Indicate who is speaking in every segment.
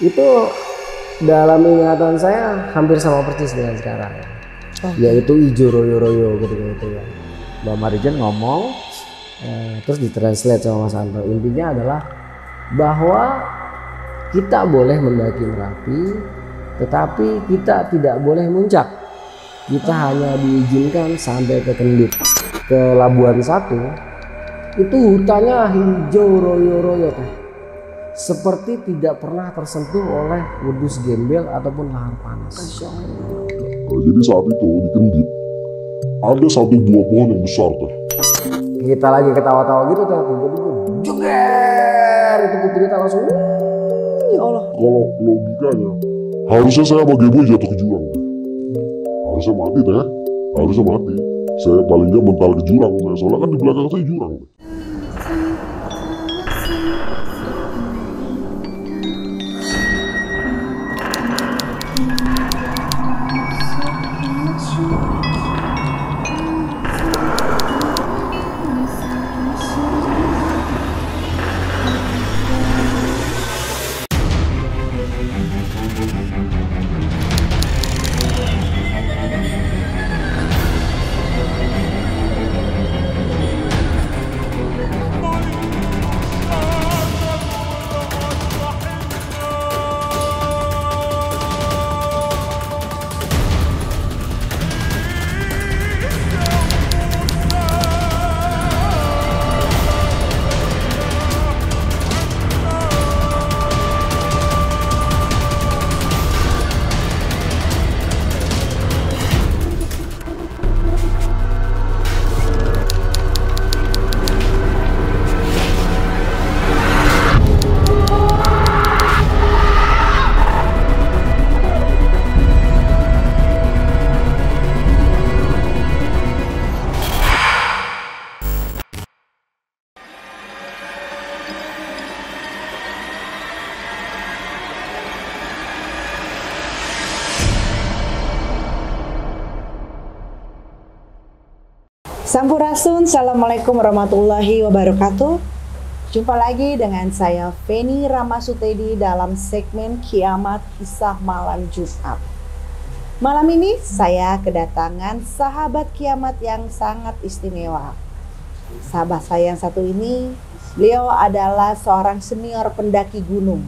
Speaker 1: itu dalam ingatan saya hampir sama persis dengan sekarang, yaitu ijo royo-royo gitu ya. Mbak Marijan ngomong, terus ditranslate sama Mas Anto. Intinya adalah bahwa kita boleh mendaki Merapi, tetapi kita tidak boleh muncak. Kita hanya diizinkan sampai ke Kendit, ke Labuan 1. Itu hutannya hijau royo-royo teh, seperti tidak pernah tersentuh oleh wedus gembel ataupun lahar panas.
Speaker 2: Jadi saat itu di Kendit ada satu buah pohon yang besar tuh.
Speaker 1: Kita lagi ketawa-tawa gitu tuh, tiba-tiba jeger, itu kuping kita langsung, ya Allah.
Speaker 2: Kalau logikanya harusnya saya sama Geboy jatuh ke jurang. Harusnya mati teh, harusnya mati. Saya paling nggak mental ke jurang, soalnya kan di belakang saya jurang.
Speaker 3: Sampurasun, Assalamualaikum warahmatullahi wabarakatuh. Jumpa lagi dengan saya Feni Ramasutedi dalam segmen Kiamat Kisah Malam Jumat. Malam ini saya kedatangan sahabat kiamat yang sangat istimewa. Sahabat saya yang satu ini, beliau adalah seorang senior pendaki gunung.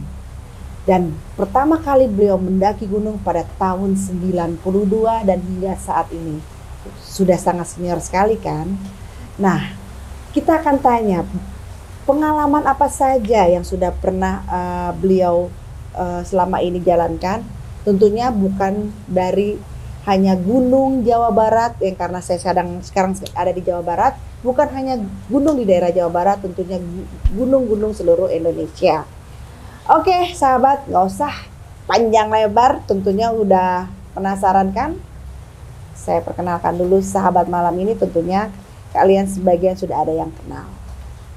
Speaker 3: Dan pertama kali beliau mendaki gunung pada tahun 92 dan hingga saat ini. Sudah sangat senior sekali kan. Nah, kita akan tanya pengalaman apa saja yang sudah pernah beliau selama ini jalankan. Tentunya bukan dari hanya gunung Jawa Barat, yang karena saya sekarang ada di Jawa Barat, bukan hanya gunung di daerah Jawa Barat, tentunya gunung-gunung seluruh Indonesia. Oke sahabat, nggak usah panjang lebar, tentunya udah penasaran kan? Saya perkenalkan dulu sahabat malam ini, tentunya kalian sebagian sudah ada yang kenal.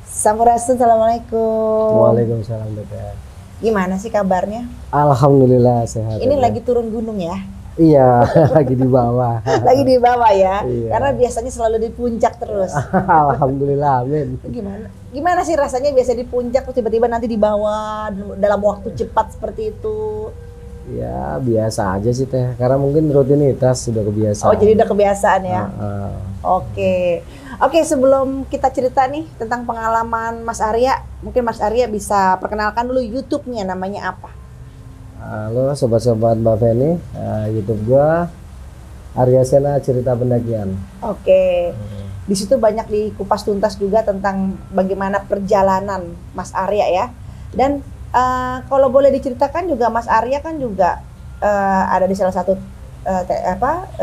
Speaker 3: Sampurasun, Assalamualaikum.
Speaker 1: Waalaikumsalam BPR.
Speaker 3: Gimana sih kabarnya?
Speaker 1: Alhamdulillah sehat.
Speaker 3: Ini lagi turun gunung ya?
Speaker 1: Iya, lagi di bawah.
Speaker 3: Lagi di bawah ya?
Speaker 1: Iya.
Speaker 3: Karena biasanya selalu di puncak terus.
Speaker 1: Alhamdulillah, amin.
Speaker 3: Gimana sih rasanya biasa di puncak terus tiba-tiba nanti di bawah dalam waktu cepat seperti itu?
Speaker 1: Ya biasa aja sih teh, karena mungkin rutinitas sudah kebiasaan.
Speaker 3: Oh jadi udah kebiasaan ya? Oke, sebelum kita cerita nih tentang pengalaman Mas Arya, mungkin Mas Arya bisa perkenalkan dulu YouTube-nya, namanya apa?
Speaker 1: Halo sobat-sobat Mbak Feni, YouTube gua Arya Sena Cerita Pendakian.
Speaker 3: Oke. Di situ banyak dikupas tuntas juga tentang bagaimana perjalanan Mas Arya ya. Dan kalau boleh diceritakan juga, Mas Arya kan juga ada di salah satu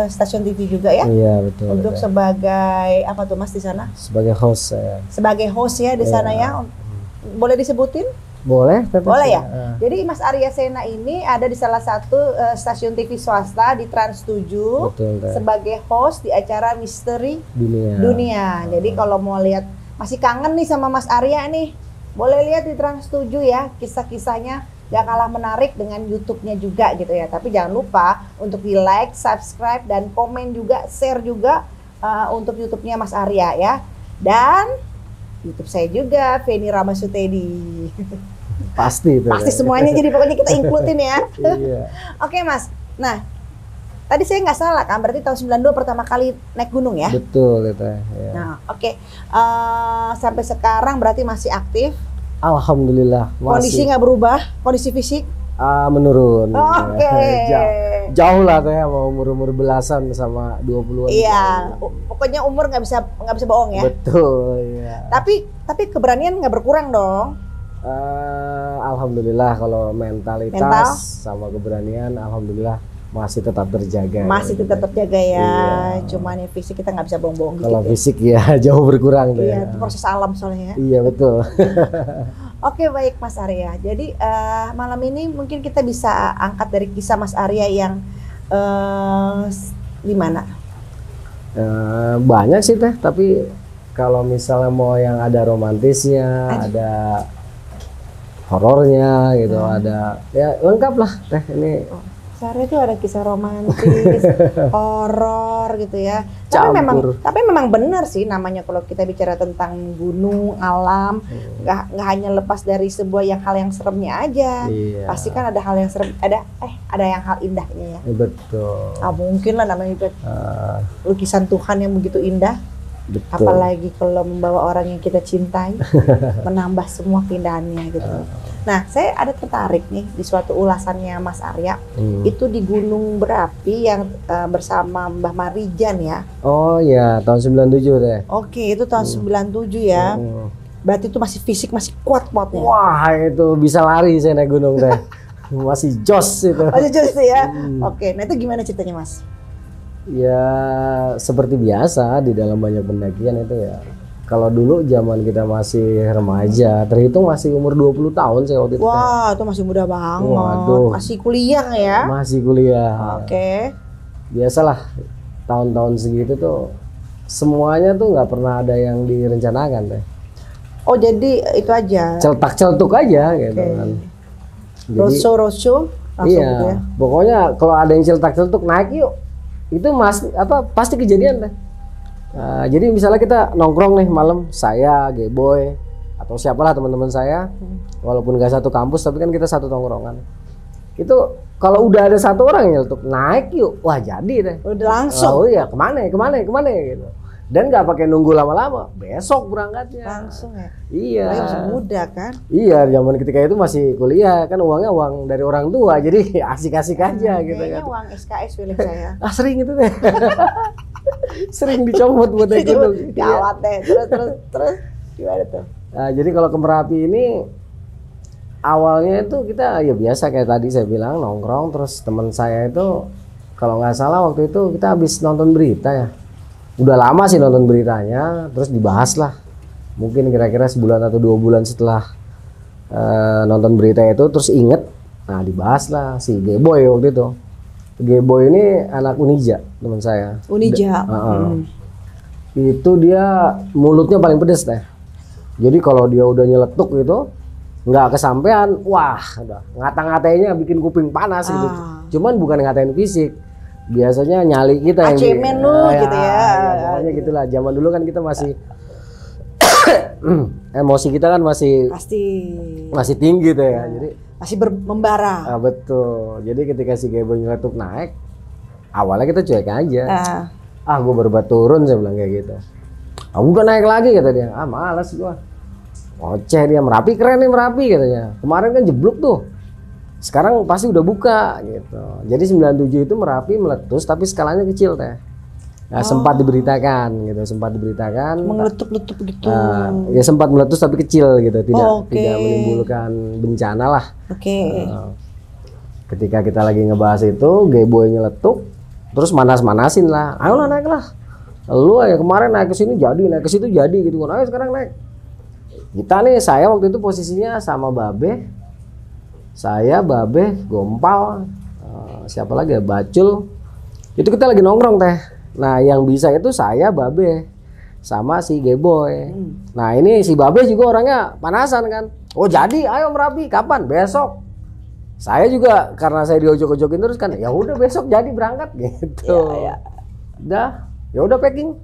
Speaker 3: stasiun TV juga ya?
Speaker 1: Iya betul.
Speaker 3: Untuk
Speaker 1: betul.
Speaker 3: sebagai apa tuh Mas di sana?
Speaker 1: Sebagai host saya.
Speaker 3: Sebagai host ya di sana ya? Boleh disebutin?
Speaker 1: Boleh.
Speaker 3: Boleh ya? Jadi Mas Arya Sena ini ada di salah satu stasiun TV swasta di Trans 7
Speaker 1: Betul,
Speaker 3: sebagai host di acara Misteri Dunia. Jadi kalau mau lihat, masih kangen nih sama Mas Arya nih, boleh lihat di Trans 7 ya, kisah-kisahnya gak kalah menarik dengan YouTube-nya juga gitu ya. Tapi jangan lupa untuk di like, subscribe, dan komen juga, share juga untuk YouTube-nya Mas Arya ya. Dan YouTube saya juga, Feni Ramasutedi.
Speaker 1: Pasti itu.
Speaker 3: Pasti semuanya jadi pokoknya kita include-in ya.
Speaker 1: Iya.
Speaker 3: Oke Mas, nah tadi saya nggak salah kan, berarti tahun 92 pertama kali naik gunung ya?
Speaker 1: Betul itu. Ya.
Speaker 3: Nah oke. Sampai sekarang berarti masih aktif?
Speaker 1: Alhamdulillah
Speaker 3: Kondisi
Speaker 1: masih.
Speaker 3: nggak berubah, kondisi fisik?
Speaker 1: Menurun.
Speaker 3: Oke.
Speaker 1: Jauh lah teh, mau umur belasan sama 20-an.
Speaker 3: Iya, pokoknya umur nggak bisa bohong ya.
Speaker 1: Betul, iya.
Speaker 3: Tapi keberanian nggak berkurang dong.
Speaker 1: Alhamdulillah kalau mentalitas
Speaker 3: Mental?
Speaker 1: sama keberanian, alhamdulillah masih tetap terjaga.
Speaker 3: Masih tetap terjaga ya.
Speaker 1: Iya.
Speaker 3: Cuman yang fisik kita nggak bisa bohong-bohong
Speaker 1: Kalau
Speaker 3: gitu.
Speaker 1: fisik ya jauh berkurang deh.
Speaker 3: Iya, itu proses alam soalnya ya.
Speaker 1: Iya betul.
Speaker 3: Oke baik Mas Arya. Jadi malam ini mungkin kita bisa angkat dari kisah Mas Arya yang di mana?
Speaker 1: Banyak sih teh, tapi kalau misalnya mau yang ada romantisnya, ada horornya gitu, ada ya lengkap lah teh ini.
Speaker 3: Mas Arya itu ada kisah romantis, horor gitu ya. Tapi memang benar sih namanya kalau kita bicara tentang gunung, alam, nggak hanya lepas dari sebuah hal yang seremnya aja.
Speaker 1: Iya.
Speaker 3: Pasti kan ada hal yang serem, ada yang hal indahnya ya.
Speaker 1: Betul.
Speaker 3: Mungkin lah namanya juga lukisan Tuhan yang begitu indah.
Speaker 1: Betul.
Speaker 3: Apalagi kalau membawa orang yang kita cintai, menambah semua keindahannya gitu. Nah, saya ada tertarik nih di suatu ulasannya Mas Arya. Itu di Gunung Berapi yang bersama Mbah Marijan ya.
Speaker 1: Oh iya, tahun 97 teh.
Speaker 3: Oke, itu tahun 97 ya. Berarti itu masih fisik masih kuat-kuatnya.
Speaker 1: Wah, itu bisa lari saya naik gunung teh. Masih jos itu.
Speaker 3: Masih jos ya. Oke, nah itu gimana ceritanya Mas?
Speaker 1: Ya seperti biasa di dalam banyak pendakian itu ya. Kalau dulu zaman kita masih remaja, terhitung masih umur 20 tahun saya waktu itu.
Speaker 3: Wah, itu masih muda banget.
Speaker 1: Waduh.
Speaker 3: Masih kuliah ya?
Speaker 1: Masih kuliah.
Speaker 3: Oke.
Speaker 1: Biasalah tahun-tahun segitu tuh semuanya tuh nggak pernah ada yang direncanakan deh.
Speaker 3: Oh jadi itu aja.
Speaker 1: Celtak-celtuk aja gitu kan. Jadi,
Speaker 3: roadshow langsung
Speaker 1: iya,
Speaker 3: gitu ya.
Speaker 1: pokoknya kalau ada yang celtak-celtuk naik yuk. Itu pasti kejadian deh. Jadi misalnya kita nongkrong nih malam, saya, G-Boy atau siapalah teman-teman saya, walaupun gak satu kampus tapi kan kita satu tongkrongan. Itu kalau udah ada satu orang yang nyeletuk naik yuk, wah jadi deh.
Speaker 3: Udah langsung.
Speaker 1: Oh iya, kemana gitu. Dan nggak pakai nunggu lama-lama, besok berangkatnya.
Speaker 3: Langsung ya.
Speaker 1: Iya.
Speaker 3: Masih muda kan?
Speaker 1: Iya, zaman ketika itu masih kuliah kan uangnya uang dari orang tua, jadi asik-asik aja gitu
Speaker 3: Kayaknya
Speaker 1: kan.
Speaker 3: uang SKS feeling saya.
Speaker 1: Sering itu deh. Sering dicomot buat naik gunung.
Speaker 3: Gawat deh. Terus gimana tuh?
Speaker 1: Nah, jadi kalau ke Merapi ini awalnya itu kita ya biasa kayak tadi saya bilang nongkrong, terus teman saya itu kalau nggak salah waktu itu kita habis nonton berita ya. Udah lama sih nonton beritanya, terus dibahas lah. Mungkin kira-kira sebulan atau 2 bulan setelah nonton berita itu terus inget, nah dibahas lah si G-Boy waktu itu. G-Boy ini anak Unija teman saya.
Speaker 3: Unija.
Speaker 1: Itu dia mulutnya paling pedes teh. Jadi kalau dia udah nyeletuk gitu nggak kesampean, wah udah ngata-ngatainnya bikin kuping panas gitu. Cuman bukan ngatain fisik, biasanya nyali kita yang
Speaker 3: cemen lu gitu ya.
Speaker 1: Pokoknya gitulah. Zaman dulu kan kita masih emosi kita kan masih tinggi tuh ya. Jadi
Speaker 3: masih membara.
Speaker 1: Betul. Jadi ketika si G-Boy nyeletuk naik, awalnya kita cuek aja. Gue baru turun saya bilang kayak gitu. Udah naik lagi kata dia. Malas gua. Oceh dia, Merapi keren nih Merapi katanya. Kemarin kan jeblok tuh. Sekarang pasti udah buka gitu. Jadi 97 itu Merapi meletus tapi skalanya kecil teh. Nah, sempat diberitakan gitu,
Speaker 3: Meletup-letup gitu.
Speaker 1: Ya sempat meletus tapi kecil gitu, tidak menimbulkan bencana lah. Ketika kita lagi ngebahas itu, G-Boy nyeletuk, terus manasin lah. Ayo lah naik lah. Lu ya kemarin naik ke sini jadi, naik ke situ jadi gitu kan. Ayo sekarang naik. Kita nih, saya waktu itu posisinya sama Babe. Saya, Babe, Gompal, siapa lagi ya, Bacul. Itu kita lagi nongkrong teh. Nah yang bisa itu saya, Babe, sama si G-Boy. Nah ini si Babe juga orangnya panasan kan. Oh jadi, ayo Merapi, kapan? Besok. Saya juga karena saya diojok-ojokin terus kan, ya udah besok jadi berangkat gitu. Ya udah packing.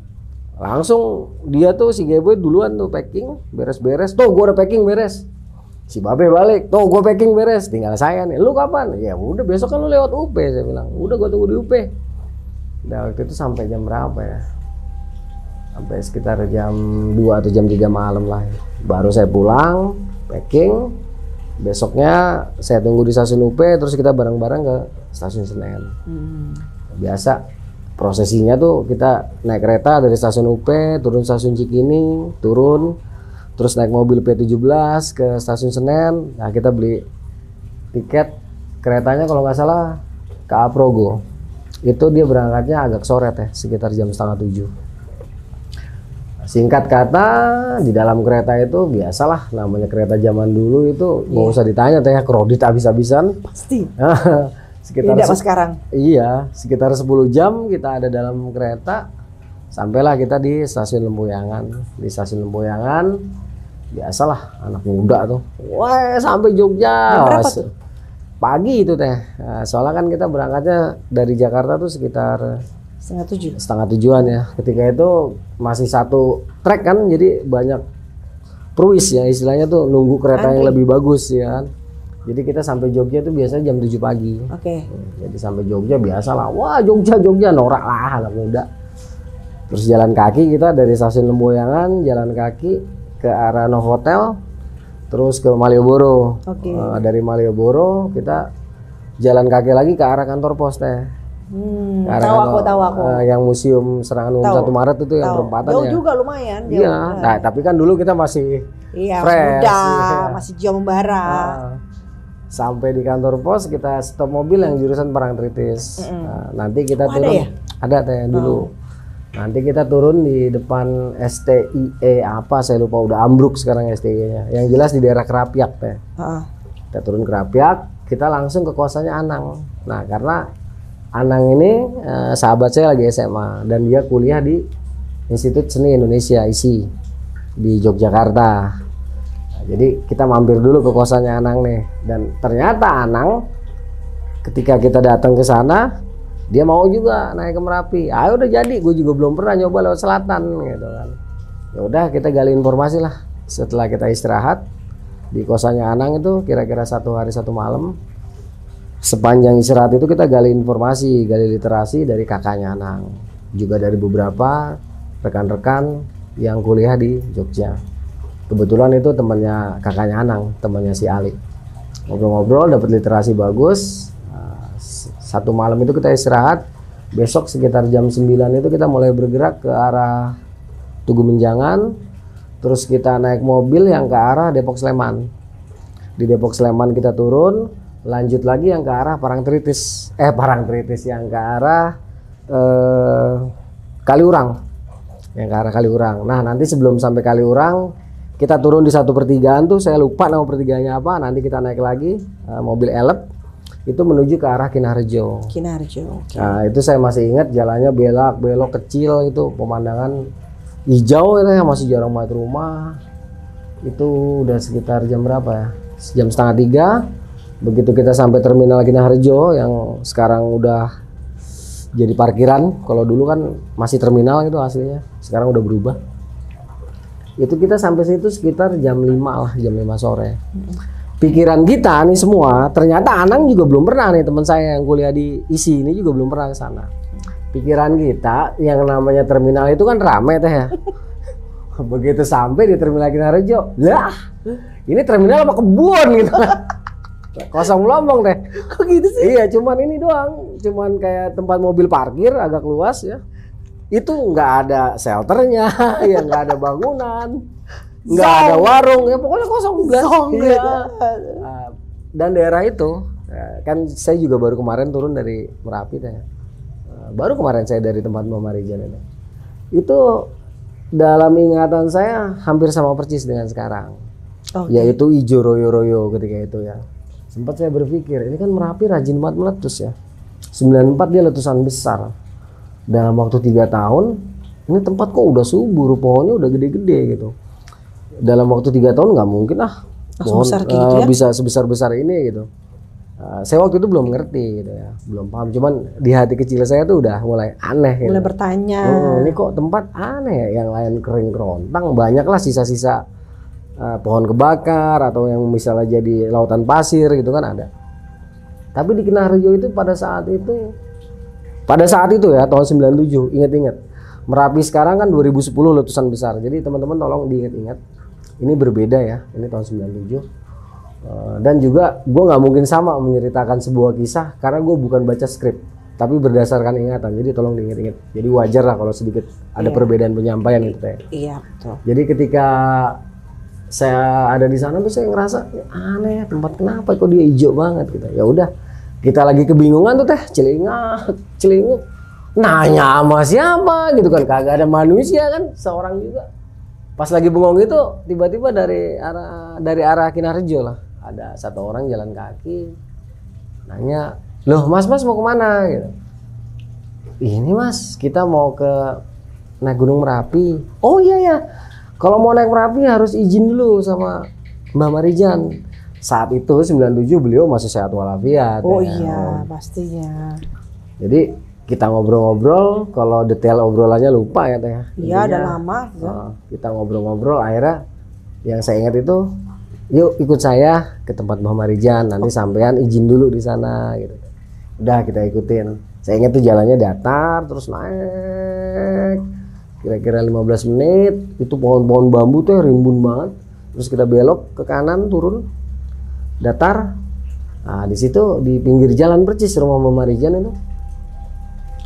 Speaker 1: Langsung dia tuh si G-Boy duluan tuh packing, beres-beres. Tuh gua udah packing beres. Si Babe balik, tuh gue packing beres, tinggal saya nih. Lu kapan? Ya udah besok kan lu lewat UP, saya bilang. Udah gue tunggu di UP. Nah waktu itu sampai jam berapa ya? Sampai sekitar jam 2 atau jam 3 malam lah. Baru saya pulang, packing. Besoknya saya tunggu di stasiun UP, terus kita bareng-bareng ke stasiun Senen. Biasa prosesinya tuh kita naik kereta dari stasiun UP, turun stasiun Cikini, turun. Terus naik mobil P17 ke stasiun Senen. Nah kita beli tiket keretanya kalau nggak salah ke Aprogo. Itu dia berangkatnya agak sore teh, sekitar jam 6:30. Singkat kata, di dalam kereta itu biasalah, namanya kereta zaman dulu itu nggak usah ditanya teh, kredit habis-habisan.
Speaker 3: Pasti.
Speaker 1: Sekitar
Speaker 3: tidak sekarang.
Speaker 1: Iya, sekitar 10 jam kita ada dalam kereta. Sampailah kita di stasiun Lempuyangan. Di stasiun Lempuyangan biasalah anak muda tuh, wah sampai Jogja.
Speaker 3: Berapa tuh?
Speaker 1: Pagi itu teh. Nah, soalnya kan kita berangkatnya dari Jakarta tuh sekitar
Speaker 3: 6:30.
Speaker 1: setengah tujuan ya. Ketika itu masih satu trek kan, jadi banyak pruis ya istilahnya tuh, nunggu kereta yang lebih bagus ya kan. Jadi kita sampai Jogja tuh biasanya jam 7 pagi.
Speaker 3: Oke.
Speaker 1: Jadi sampai Jogja biasalah, wah Jogja norak lah anak muda. Terus jalan kaki kita dari stasiun Lempuyangan jalan kaki ke arah Novotel, terus ke Malioboro. Dari Malioboro kita jalan kaki lagi ke arah kantor pos teh.
Speaker 3: Tahu aku.
Speaker 1: Yang museum serangan umum 1 Maret itu yang perempatan
Speaker 3: jauh
Speaker 1: ya.
Speaker 3: juga lumayan.
Speaker 1: Iya. Nah tapi kan dulu kita masih fresh,
Speaker 3: muda, masih jauh membara.
Speaker 1: Sampai di kantor pos kita stop mobil yang jurusan Parangtritis. Nah, nanti kita turun. Ada teh dulu. Nanti kita turun di depan STIE apa saya lupa, udah ambruk sekarang STIE-nya. Yang jelas di daerah Kerapiak teh. Kita turun Kerapiak, kita langsung ke kosannya Anang. Nah, karena Anang ini sahabat saya lagi SMA dan dia kuliah di Institut Seni Indonesia ISI di Yogyakarta. Nah, jadi kita mampir dulu ke kosannya Anang nih, dan ternyata Anang ketika kita datang ke sana dia mau juga naik ke Merapi. Udah jadi, gue juga belum pernah nyoba lewat selatan gitu kan. Ya udah kita gali informasi lah. Setelah kita istirahat di kosannya Anang itu kira-kira 1 hari 1 malam. Sepanjang istirahat itu kita gali informasi, gali literasi dari kakaknya Anang, juga dari beberapa rekan-rekan yang kuliah di Jogja. Kebetulan itu temannya kakaknya Anang, temannya si Ali. Ngobrol-ngobrol dapat literasi bagus. 1 malam itu kita istirahat. Besok sekitar jam 9 itu kita mulai bergerak ke arah Tugu Menjangan. Terus kita naik mobil yang ke arah Depok Sleman. Di Depok Sleman kita turun, lanjut lagi yang ke arah Parangtritis. Yang ke arah Kaliurang. Yang ke arah Kaliurang. Nah, nanti sebelum sampai Kaliurang kita turun di 1 pertigaan tuh, saya lupa nama pertigaannya apa. Nanti kita naik lagi mobil elep. Itu menuju ke arah Kinarjo.
Speaker 3: Okay.
Speaker 1: Nah, itu saya masih ingat jalannya belok kecil, itu pemandangan hijau itu ya, masih jarang banget rumah. Itu udah sekitar jam berapa ya? Jam 2:30. Begitu kita sampai terminal Kinarjo yang sekarang udah jadi parkiran. Kalau dulu kan masih terminal itu aslinya. Sekarang udah berubah. Itu kita sampai situ sekitar jam 5 lah, jam 5 sore. Pikiran kita nih semua, ternyata Anang juga belum pernah nih, teman saya yang kuliah di ISI ini juga belum pernah ke sana. Pikiran kita yang namanya terminal itu kan rame teh ya. Begitu sampai di terminal Kinarjo, lah ini terminal apa kebun gitu. Kosong melompong deh.
Speaker 3: Kok gitu sih?
Speaker 1: Iya, cuman ini doang, cuman kayak tempat mobil parkir agak luas ya. Itu nggak ada shelternya, ya nggak ada bangunan. Nggak ada warung, ya pokoknya kosong belas. Iya. Dan daerah itu kan saya juga baru kemarin turun dari Merapi teh. Baru kemarin saya dari tempat Mbak Marijan itu dalam ingatan saya hampir sama persis dengan sekarang. Yaitu ijo royo-royo ketika itu ya. Sempat saya berpikir, ini kan Merapi rajin banget meletus ya. 94 dia letusan besar. Dalam waktu 3 tahun, ini tempat kok udah subur, pohonnya udah gede-gede gitu. Dalam waktu 3 tahun nggak mungkin pohon gitu ya? Bisa sebesar-besar ini gitu. Saya waktu itu belum ngerti gitu ya, belum paham. Cuman di hati kecil saya tuh udah mulai aneh gitu.
Speaker 3: Mulai bertanya.
Speaker 1: Ini kok tempat aneh ya, yang lain kering kerontang, banyak lah sisa-sisa pohon kebakar atau yang misalnya jadi lautan pasir gitu kan ada. Tapi di Kinarjo itu pada saat itu ya tahun 97, ingat-ingat. Merapi sekarang kan 2010 letusan besar. Jadi teman-teman tolong diingat-ingat. Ini berbeda ya, ini tahun 97. Dan juga gue nggak mungkin sama menceritakan sebuah kisah karena gue bukan baca skrip, tapi berdasarkan ingatan. Jadi tolong diingat-ingat. Jadi wajar lah kalau sedikit ada perbedaan penyampaian gitu ya.
Speaker 3: Iya betul.
Speaker 1: Jadi ketika saya ada di sana tuh saya ngerasa aneh, tempat kenapa kok dia hijau banget gitu. Ya udah, kita lagi kebingungan tuh teh, celinguk, nanya sama siapa gitu kan, kagak ada manusia kan, seorang juga. Pas lagi bengong itu tiba-tiba dari arah Kinarjo lah, ada satu orang jalan kaki, nanya, loh mas mau kemana gitu. Ini mas, kita mau ke naik Gunung Merapi. Oh iya ya, kalau mau naik Merapi harus izin dulu sama Mbah Marijan. Saat itu 97 beliau masih sehat walafiat.
Speaker 3: Oh
Speaker 1: ya.
Speaker 3: iya pastinya.
Speaker 1: Jadi kita ngobrol-ngobrol, kalau detail obrolannya lupa ya teh.
Speaker 3: Iya udah lama. Ya.
Speaker 1: Kita ngobrol-ngobrol, akhirnya yang saya ingat itu, yuk ikut saya ke tempat Mbah Marijan, nanti sampean izin dulu di sana gitu. Udah kita ikutin. Saya ingat tuh jalannya datar, terus naik kira-kira 15 menit, itu pohon-pohon bambu tuh rimbun banget. Terus kita belok ke kanan, turun datar. Nah, di situ di pinggir jalan percis rumah Mbah Marijan itu.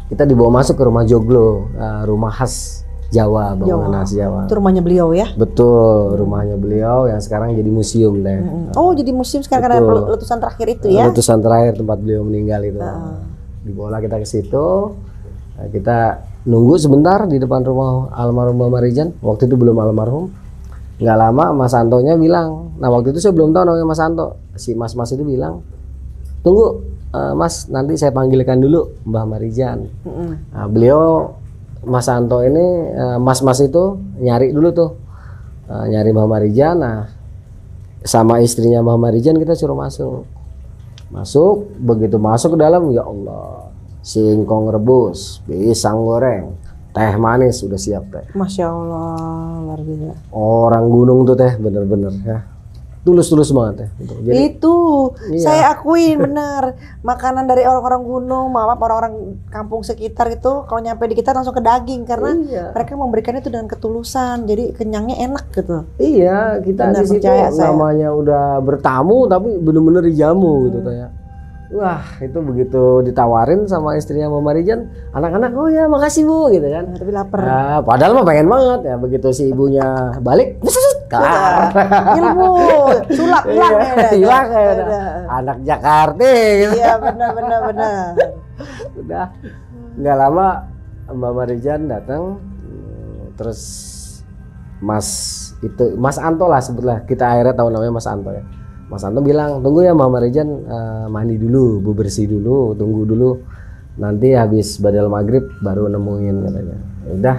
Speaker 1: Kita dibawa masuk ke rumah Joglo, rumah khas Jawa, bangunan khas Jawa.
Speaker 3: Itu rumahnya beliau ya?
Speaker 1: Betul, rumahnya beliau yang sekarang jadi museum deh.
Speaker 3: Oh, jadi museum sekarang karena letusan terakhir itu ya?
Speaker 1: Letusan terakhir tempat beliau meninggal itu. Dibawa kita ke situ. Nah, kita nunggu sebentar di depan rumah almarhum Mbah Marijan. Waktu itu belum almarhum. Nggak lama Mas Antonya bilang, nah waktu itu saya belum tahu namanya Mas Anto. Si mas-mas itu bilang, tunggu Mas, nanti saya panggilkan dulu Mbah Marijan. Nah, beliau Mas Anto ini, mas-mas itu nyari dulu tuh, nyari Mbah Marijan. Nah, sama istrinya Mbah Marijan kita suruh masuk. Begitu masuk ke dalam, ya Allah, singkong rebus, pisang goreng, teh manis udah siap teh.
Speaker 3: Masya Allah, luar biasa.
Speaker 1: Orang gunung tuh teh, bener-bener ya. Tulus banget ya. Jadi,
Speaker 3: itu
Speaker 1: iya.
Speaker 3: saya akuin bener, makanan dari orang-orang gunung, maaf orang-orang kampung sekitar itu kalau nyampe di kita langsung ke daging karena mereka memberikan itu dengan ketulusan, jadi kenyangnya enak gitu.
Speaker 1: Iya, kita
Speaker 3: bener,
Speaker 1: di situ namanya udah bertamu tapi bener-bener dijamu gitu ya. Wah, itu begitu ditawarin sama istrinya Mbah Marijan, anak-anak, oh ya makasih Bu gitu kan.
Speaker 3: Tapi lapar.
Speaker 1: Nah, padahal mah pengen banget ya, begitu si ibunya balik, kelar.
Speaker 3: Ilmu, sulap
Speaker 1: hilang ya. Anak Jakarta gitu.
Speaker 3: Iya benar.
Speaker 1: Udah nggak lama Mbah Marijan datang, terus Mas Anto lah sebutlah, kita akhirnya tahu namanya Mas Anto ya. Mas Anto bilang, tunggu ya Mbah Marijan, mandi dulu, bebersih dulu, tunggu dulu, nanti habis badal maghrib baru nemuin katanya. Udah,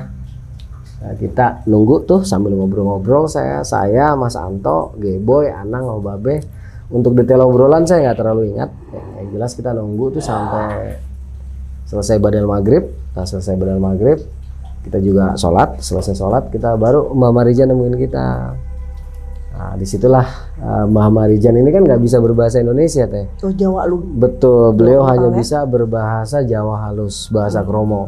Speaker 1: nah, kita nunggu tuh sambil ngobrol-ngobrol, saya Mas Anto, Geboy, Anang, Babe. Untuk detail obrolan saya nggak terlalu ingat. Yang jelas kita nunggu tuh sampai selesai badal maghrib. Nah, selesai badal maghrib, kita juga sholat. Selesai sholat, kita baru Mbah Marijan nemuin kita. Nah, disitulah Mbah Marijan ini kan nggak bisa berbahasa Indonesia teh.
Speaker 3: Oh, Jawa lu.
Speaker 1: Betul, beliau hanya bisa berbahasa Jawa halus, bahasa Kromo.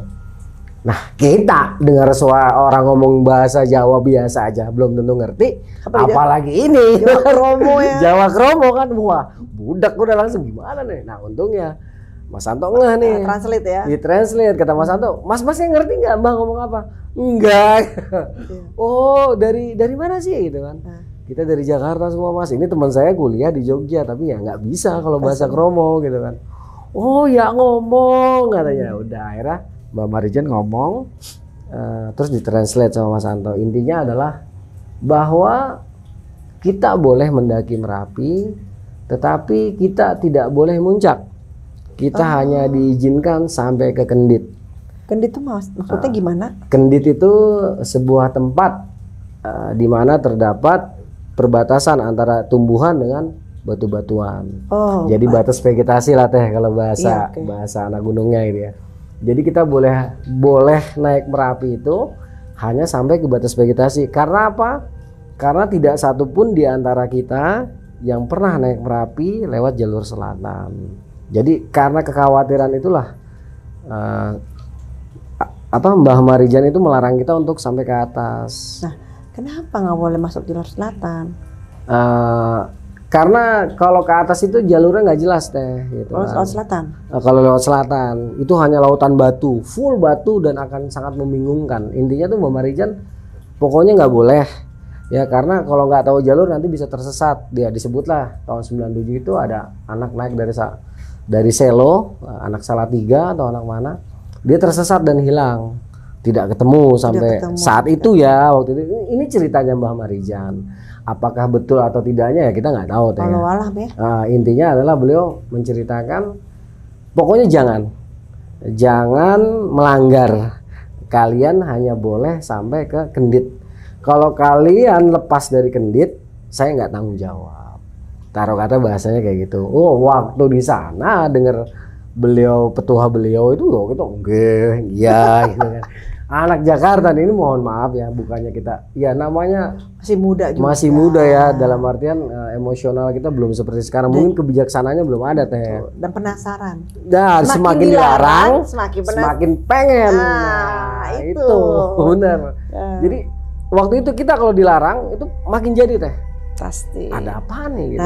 Speaker 1: Nah, kita dengar suara orang ngomong bahasa Jawa biasa aja belum tentu ngerti, apalagi ini
Speaker 3: Jawa Kromo ya.
Speaker 1: Jawa Kromo kan, wah budak udah langsung gimana nih. Nah, untungnya Mas Anto ngeh nih.
Speaker 3: Translate ya.
Speaker 1: Di translate kata Mas Anto, Mas-masnya ngerti nggak Mbah ngomong apa? Enggak. Oh, dari mana sih gitu kan? Kita dari Jakarta semua Mas. Ini teman saya kuliah di Jogja tapi ya nggak bisa kalau bahasa Kromo gitu kan. Oh ya ngomong katanya. Udah akhirnya Mbah Marijan ngomong, terus ditranslate sama Mas Anto. Intinya adalah bahwa kita boleh mendaki Merapi, tetapi kita tidak boleh muncak. Kita hanya diizinkan sampai ke Kendit.
Speaker 3: Kendit itu maksudnya gimana?
Speaker 1: Kendit itu sebuah tempat di mana terdapat perbatasan antara tumbuhan dengan batu-batuan. Oh, jadi batas vegetasi lah teh kalau bahasa anak gunungnya gitu ya. Jadi kita boleh naik Merapi itu hanya sampai ke batas vegetasi. Karena apa? Karena tidak satu pun di antara kita yang pernah naik Merapi lewat jalur selatan. Jadi karena kekhawatiran itulah Mbah Marijan itu melarang kita untuk sampai ke atas.
Speaker 3: Nah, kenapa nggak boleh masuk jalur selatan?
Speaker 1: Karena kalau ke atas itu jalurnya nggak jelas teh. Gitu kan.
Speaker 3: Lewat selatan?
Speaker 1: Kalau lewat selatan itu hanya lautan batu, full batu dan akan sangat membingungkan. Intinya tuh Mbah Marijan pokoknya nggak boleh. Ya karena kalau nggak tahu jalur nanti bisa tersesat. Dia disebutlah tahun 97 itu ada anak naik dari Selo, anak Salatiga atau anak mana, dia tersesat dan hilang, tidak ketemu sampai saat itu ya waktu itu. Ini ceritanya Mbah Marijan. Apakah betul atau tidaknya ya kita nggak tahu.
Speaker 3: Walau alam ya.
Speaker 1: Intinya adalah beliau menceritakan, pokoknya jangan melanggar. Kalian hanya boleh sampai ke Kendit. Kalau kalian lepas dari Kendit, saya nggak tanggung jawab. Taruh kata bahasanya kayak gitu. Oh, waktu di sana dengar petuah beliau itu loh kita iya gitu kan. Anak Jakarta ini mohon maaf ya, bukannya kita ya namanya
Speaker 3: masih muda juga.
Speaker 1: Masih muda ya, dalam artian emosional kita belum seperti sekarang. Mungkin kebijaksanaannya belum ada teh.
Speaker 3: Dan penasaran.
Speaker 1: Dan semakin dilarang semakin pengen.
Speaker 3: Itu
Speaker 1: benar. Jadi waktu itu kita kalau dilarang itu makin jadi teh.
Speaker 3: Pasti.
Speaker 1: Ada apa nih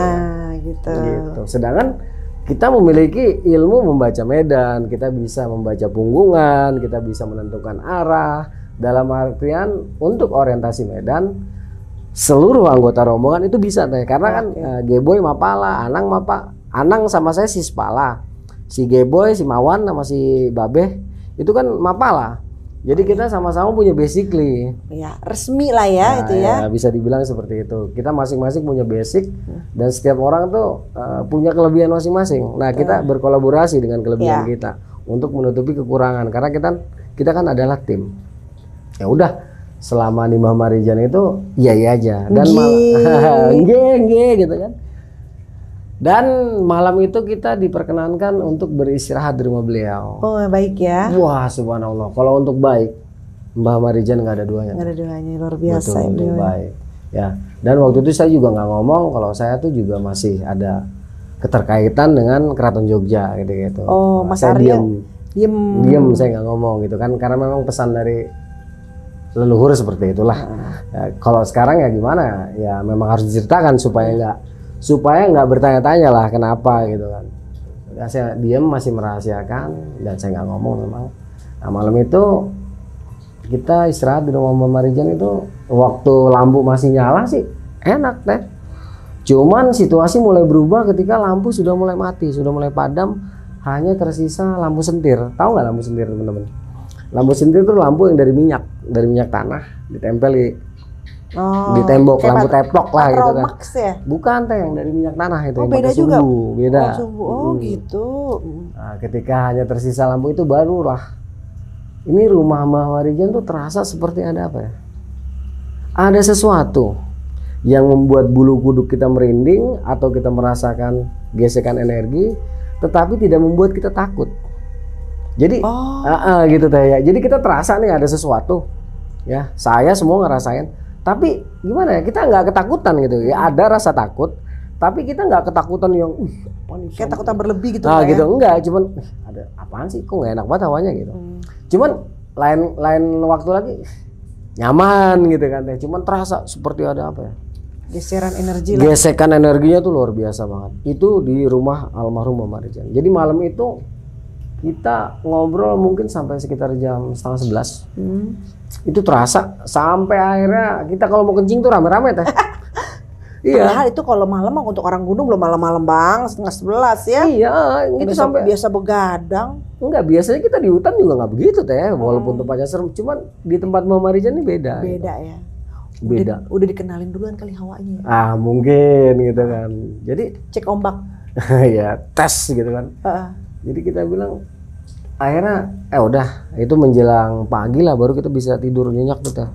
Speaker 1: gitu.
Speaker 3: Gitu.
Speaker 1: Sedangkan kita memiliki ilmu membaca medan, kita bisa membaca punggungan, kita bisa menentukan arah. Dalam artian untuk orientasi medan, seluruh anggota rombongan itu bisa teh. Karena kan Geboy Mapala, Anang sama saya si Spala, si Geboy, si Mawan sama si Babeh itu kan Mapala. Jadi kita sama-sama punya basically.
Speaker 3: Ya, resmi lah ya itu ya.
Speaker 1: Bisa dibilang seperti itu. Kita masing-masing punya basic dan setiap orang tuh punya kelebihan masing-masing. Nah, kita berkolaborasi dengan kelebihan kita untuk menutupi kekurangan karena kita kan adalah tim. Ya udah, selama di Mbah Marijan itu iya aja dan gitu kan. Dan malam itu kita diperkenankan untuk beristirahat di rumah beliau.
Speaker 3: Oh, baik ya.
Speaker 1: Wah, subhanallah. Kalau untuk baik, Mbah Marijan nggak ada duanya.
Speaker 3: Nggak ada duanya, luar biasa.
Speaker 1: Betul, untuk baik. Ya. Dan waktu itu saya juga nggak ngomong kalau saya tuh juga masih ada keterkaitan dengan Keraton Jogja gitu.
Speaker 3: Oh, Mas
Speaker 1: saya
Speaker 3: Arya
Speaker 1: diam, saya nggak ngomong gitu kan karena memang pesan dari leluhur seperti itulah. Ya, kalau sekarang ya gimana? Ya memang harus diceritakan supaya nggak bertanya-tanya lah kenapa gitu kan. Ya, saya diam masih merahasiakan dan saya nggak ngomong memang. Nah, malam itu kita istirahat di rumah Mbah Marijan itu waktu lampu masih nyala sih enak teh. Cuman situasi mulai berubah ketika lampu sudah mulai mati, sudah mulai padam, hanya tersisa lampu sentir. Tahu nggak lampu sentir teman-teman? Lampu sentir itu lampu yang dari minyak tanah ditempel di tembok, lampu teplok lah gitu kan.
Speaker 3: Ya?
Speaker 1: Bukan teh yang dari minyak tanah itu.
Speaker 3: Oh, beda juga.
Speaker 1: Beda.
Speaker 3: Gitu.
Speaker 1: Nah, ketika hanya tersisa lampu itu barulah ini rumah Mbah Marijan tuh terasa seperti ada apa ya? Ada sesuatu yang membuat bulu kuduk kita merinding atau kita merasakan gesekan energi, tetapi tidak membuat kita takut. Jadi, gitu teh ya. Jadi kita terasa nih ada sesuatu, ya. Saya semua ngerasain. Tapi gimana ya? Kita nggak ketakutan gitu. Ya ada rasa takut, tapi kita nggak ketakutan yang, apa nih?
Speaker 3: Kayak takutan berlebih gitu.
Speaker 1: Nah, gitu enggak. Cuman ada apaan sih? Kok nggak enak banget hawanya gitu. Cuman lain waktu lagi nyaman gitu kan teh. Cuman terasa seperti ada apa ya?
Speaker 3: Geseran energi lah.
Speaker 1: Gesekan energinya tuh luar biasa banget. Itu di rumah almarhum Mbah Marijan. Jadi malam itu kita ngobrol mungkin sampai sekitar jam 10:30. Itu terasa sampai akhirnya kita kalau mau kencing tuh rame-rame teh. Iya.
Speaker 3: Padahal itu kalau malam untuk orang gunung belum malam-malam bang, 10:30 ya.
Speaker 1: Iya, itu sampai
Speaker 3: biasa begadang.
Speaker 1: Enggak, biasanya kita di hutan juga nggak begitu teh, walaupun tempatnya serem. Cuman di tempat Mbah Marijan ini beda.
Speaker 3: Beda gitu. Ya.
Speaker 1: Beda.
Speaker 3: Udah dikenalin duluan kali hawanya.
Speaker 1: Mungkin gitu kan. Jadi
Speaker 3: cek ombak.
Speaker 1: Ya tes gitu kan. Jadi kita bilang akhirnya udah itu menjelang pagi lah baru kita bisa tidur nyenyak kita.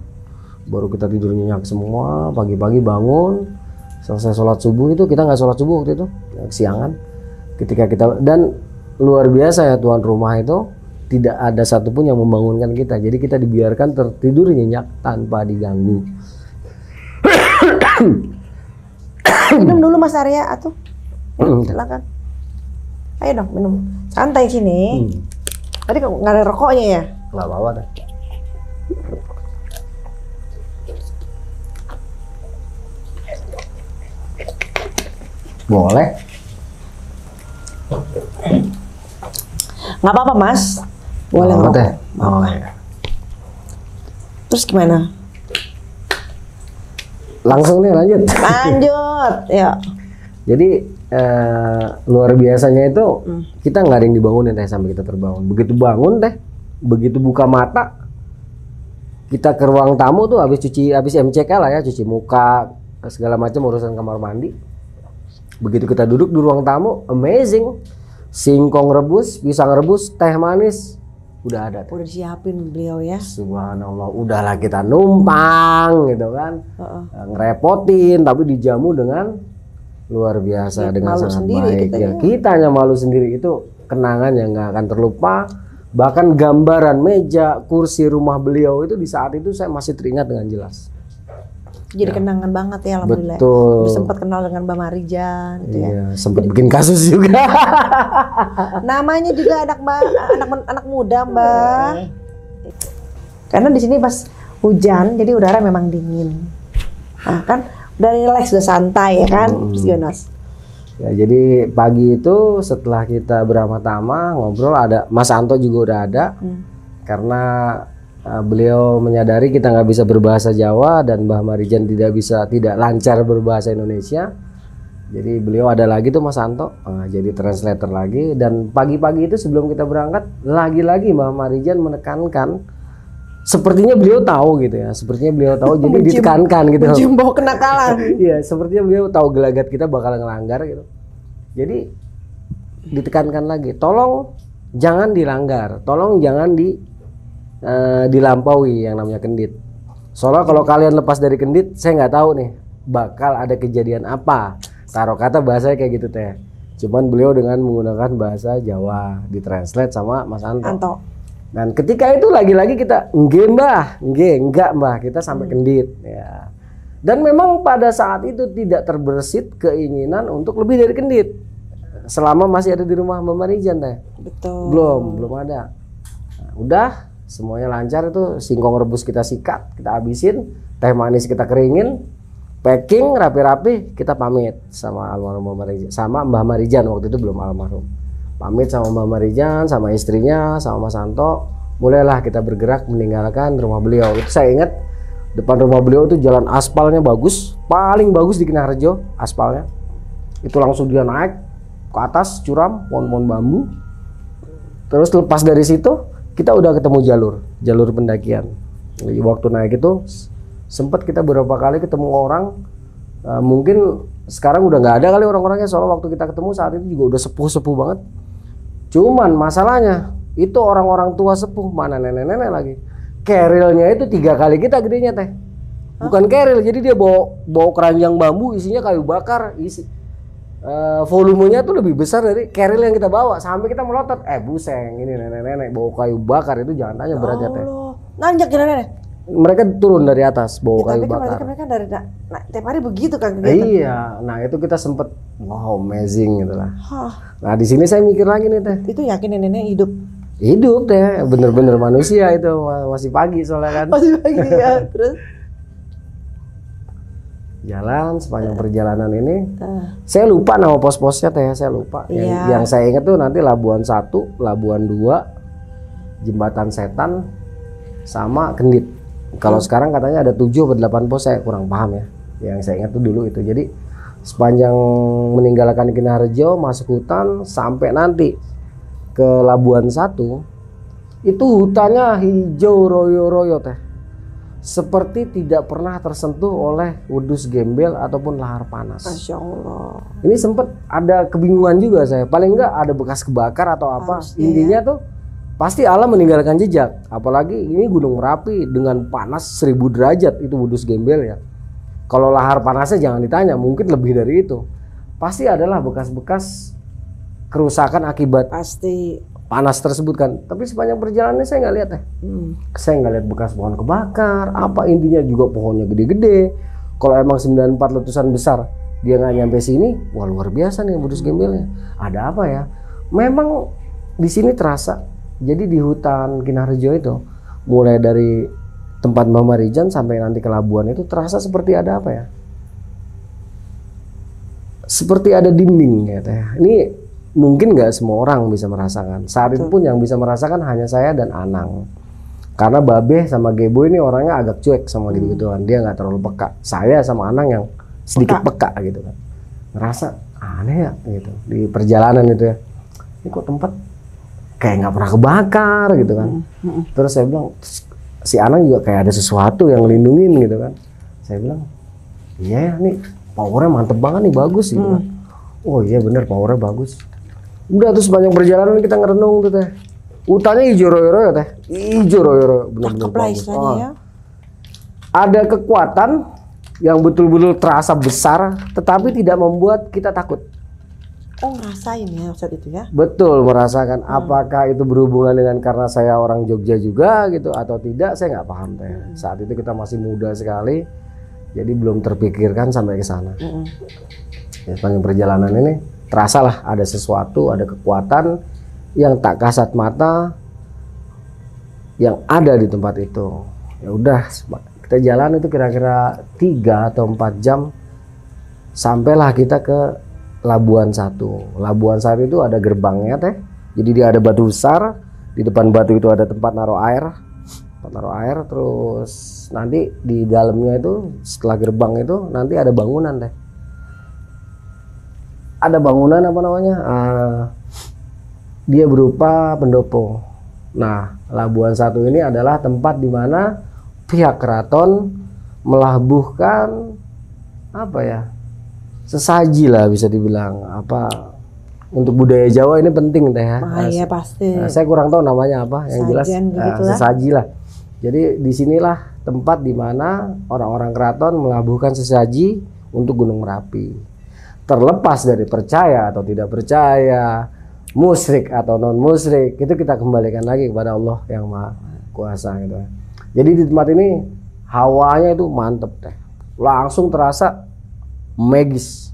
Speaker 1: Baru kita tidur nyenyak semua, pagi-pagi bangun, selesai sholat subuh itu kita nggak sholat subuh waktu itu, siangan. Ketika kita dan luar biasa ya tuan rumah itu tidak ada satupun yang membangunkan kita. Jadi kita dibiarkan tertidur nyenyak tanpa diganggu.
Speaker 3: Minum dulu Mas Arya, atuh. Silakan. Ayo dong minum. Santai sini. Tadi nggak ada rokoknya ya?
Speaker 1: Nggak apa-apa teh. Boleh.
Speaker 3: Nggak apa-apa Mas. Boleh
Speaker 1: Nggak apa-apa,
Speaker 3: ngerokok.
Speaker 1: teh. Oh ya.
Speaker 3: Terus gimana?
Speaker 1: Langsung nih lanjut.
Speaker 3: Lanjut, ya.
Speaker 1: Jadi luar biasanya itu kita nggak ada yang dibangunin teh sampai kita terbangun. Begitu bangun teh, begitu buka mata, kita ke ruang tamu tuh habis MCK lah ya, cuci muka segala macam urusan kamar mandi. Begitu kita duduk di ruang tamu, amazing, singkong rebus, pisang rebus, teh manis, udah ada.
Speaker 3: Udah disiapin beliau ya.
Speaker 1: Subhanallah, udahlah kita numpang gitu kan, ngerepotin tapi dijamu dengan luar biasa,
Speaker 3: Ya,
Speaker 1: dengan
Speaker 3: malu
Speaker 1: sangat
Speaker 3: sendiri
Speaker 1: baik.
Speaker 3: kita
Speaker 1: Ya,
Speaker 3: ya.
Speaker 1: kita hanya malu sendiri, itu kenangan yang nggak akan terlupa. Bahkan gambaran meja, kursi rumah beliau itu di saat itu saya masih teringat dengan jelas.
Speaker 3: Jadi kenangan banget ya alhamdulillah.
Speaker 1: Betul.
Speaker 3: Udah sempat kenal dengan Mbak Marijan gitu ya.
Speaker 1: Iya, sempat bikin kasus juga.
Speaker 3: Namanya juga anak muda Mbak. Karena di sini pas hujan jadi udara memang dingin. Nah kan udah relax, udah santai ya kan, Mas Yonas.
Speaker 1: Ya, jadi pagi itu setelah kita beramah-tamah ngobrol, ada Mas Anto juga udah ada. Karena beliau menyadari kita nggak bisa berbahasa Jawa dan Mbah Marijan tidak lancar berbahasa Indonesia. Jadi beliau ada lagi tuh Mas Anto, jadi translator lagi. Dan pagi-pagi itu sebelum kita berangkat, lagi-lagi Mbah Marijan menekankan, sepertinya beliau tahu gitu ya, sepertinya beliau tahu jadi ditekankan gitu.
Speaker 3: Mencium bau kenakalan.
Speaker 1: Iya, sepertinya beliau tahu gelagat kita bakal ngelanggar gitu. Jadi ditekankan lagi, tolong jangan dilanggar, tolong jangan dilampaui yang namanya kendit. Soalnya kalau kalian lepas dari kendit, saya nggak tahu nih bakal ada kejadian apa. Taruh kata bahasanya kayak gitu teh. Cuman beliau dengan menggunakan bahasa Jawa ditranslate sama Mas Anto. Dan ketika itu lagi-lagi kita enggak mbah, kita sampai kendit ya. Dan memang pada saat itu tidak terbersit keinginan untuk lebih dari kendit. Selama masih ada di rumah Mbak Marijan teh.
Speaker 3: Betul.
Speaker 1: Belum ada. Nah, udah semuanya lancar, itu singkong rebus kita sikat, kita habisin, teh manis kita keringin, packing rapi-rapi, kita pamit sama almarhum Mbah Marijan, sama Mbah Marijan waktu itu belum almarhum. Pamit sama Mbah Marijan, sama istrinya, sama Mas Santo. Mulailah kita bergerak meninggalkan rumah beliau. Itu saya ingat depan rumah beliau itu jalan aspalnya bagus, paling bagus di Kinarjo aspalnya. Itu langsung dia naik ke atas curam, pohon-pohon bambu. Terus lepas dari situ kita udah ketemu jalur pendakian. Jadi waktu naik itu sempat kita beberapa kali ketemu orang, mungkin sekarang udah nggak ada kali orang-orangnya, soalnya waktu kita ketemu saat itu juga udah sepuh-sepuh banget. Cuman masalahnya itu orang-orang tua sepuh, mana nenek-nenek lagi. Kerilnya itu 3 kali kita gedenya teh. Bukan keril, jadi dia bawa keranjang bambu isinya kayu bakar, volumenya tuh lebih besar dari keril yang kita bawa. Sampai kita melotot, buseng, ini nenek-nenek bawa kayu bakar, itu jangan tanya beratnya teh.
Speaker 3: Nanjak ya nenek.
Speaker 1: Mereka turun dari atas bawa kayu bakar.
Speaker 3: Tapi mereka dari tiap hari begitu kan
Speaker 1: Iya, nah itu kita sempet wow, amazing gitu lah. Nah di sini saya mikir lagi nih teh.
Speaker 3: Itu yakin nenek hidup?
Speaker 1: Hidup deh, bener-bener manusia itu, masih pagi soalnya kan.
Speaker 3: Masih pagi ya, terus
Speaker 1: jalan sepanjang perjalanan ini, saya lupa nama pos-posnya teh, saya lupa. Yang saya ingat tuh nanti Labuan 1, Labuan 2, Jembatan Setan, sama Kendit. Kalau sekarang katanya ada 7 atau 8 pos, saya kurang paham ya. Yang saya ingat tuh dulu itu. Jadi sepanjang meninggalkan Kinarjo, masuk hutan sampai nanti ke Labuan 1, itu hutannya hijau royo-royo teh. Seperti tidak pernah tersentuh oleh wedus gembel ataupun lahar panas.
Speaker 3: Masya Allah.
Speaker 1: Ini sempat ada kebingungan juga saya. Paling enggak ada bekas kebakar atau apa. Intinya tuh pasti alam meninggalkan jejak. Apalagi ini Gunung Merapi dengan panas 1000 derajat, itu wedus gembel ya. Kalau lahar panasnya jangan ditanya, mungkin lebih dari itu. Pasti adalah bekas-bekas kerusakan akibat
Speaker 3: pasti
Speaker 1: panas tersebut kan. Tapi sepanjang perjalanan saya nggak lihat Saya nggak lihat bekas pohon kebakar, apa intinya juga pohonnya gede-gede, Kalau emang 94 letusan besar dia nggak nyampe sini, wah luar biasa nih modus gembelnya. Ada apa ya? Memang di sini terasa. Jadi di hutan Kinarjo itu, mulai dari tempat Mbah Marijan sampai nanti ke Labuan itu terasa seperti ada apa ya? Seperti ada dinding ya teh. Ini mungkin nggak semua orang bisa merasakan. Saat itu pun yang bisa merasakan hanya saya dan Anang. Karena Babe sama Gebo ini orangnya agak cuek sama gitu-gituan. Dia nggak terlalu peka. Saya sama Anang yang sedikit peka gitu kan. Ngerasa aneh ya gitu di perjalanan itu ya. Ini kok tempat kayak nggak pernah kebakar gitu kan. Terus saya bilang, si Anang juga kayak ada sesuatu yang ngelindungin gitu kan. Saya bilang, iya nih powernya mantep banget nih, bagus gitu kan. Oh iya bener, powernya bagus. Udah terus sepanjang perjalanan kita ngerenung tuh teh. Hutannya hijau royo-royo teh, hijau royo-royo, bener-bener bagus.
Speaker 3: Ya.
Speaker 1: Ada kekuatan yang betul-betul terasa besar, tetapi tidak membuat kita takut.
Speaker 3: Oh ngerasain ya saat itu ya?
Speaker 1: Betul, merasakan. Apakah itu berhubungan dengan karena saya orang Jogja juga gitu atau tidak, saya nggak paham teh. Saat itu kita masih muda sekali, jadi belum terpikirkan sampai ke sana. Ya, sepanjang perjalanan ini terasa lah ada sesuatu, ada kekuatan yang tak kasat mata yang ada di tempat itu. Ya udah, kita jalan itu kira-kira 3 atau 4 jam sampailah kita ke Labuan 1. Labuan 1 itu ada gerbangnya teh. Jadi dia ada batu besar, di depan batu itu ada tempat naruh air. Tempat naruh air, terus nanti di dalamnya itu setelah gerbang itu nanti ada bangunan teh. Ada bangunan apa namanya? Dia berupa pendopo. Nah, Labuan 1 ini adalah tempat di mana pihak keraton melabuhkan apa ya? Sesaji lah bisa dibilang, apa untuk budaya Jawa ini penting teh ya.
Speaker 3: Iya pasti.
Speaker 1: Nah, saya kurang tahu namanya apa, yang jelas sesaji lah. Jadi disinilah tempat di mana orang-orang keraton melabuhkan sesaji untuk Gunung Merapi. Terlepas dari percaya atau tidak percaya, musyrik atau non musyrik, itu kita kembalikan lagi kepada Allah yang Maha Kuasa gitu. Jadi di tempat ini hawanya itu mantep teh, langsung terasa magis.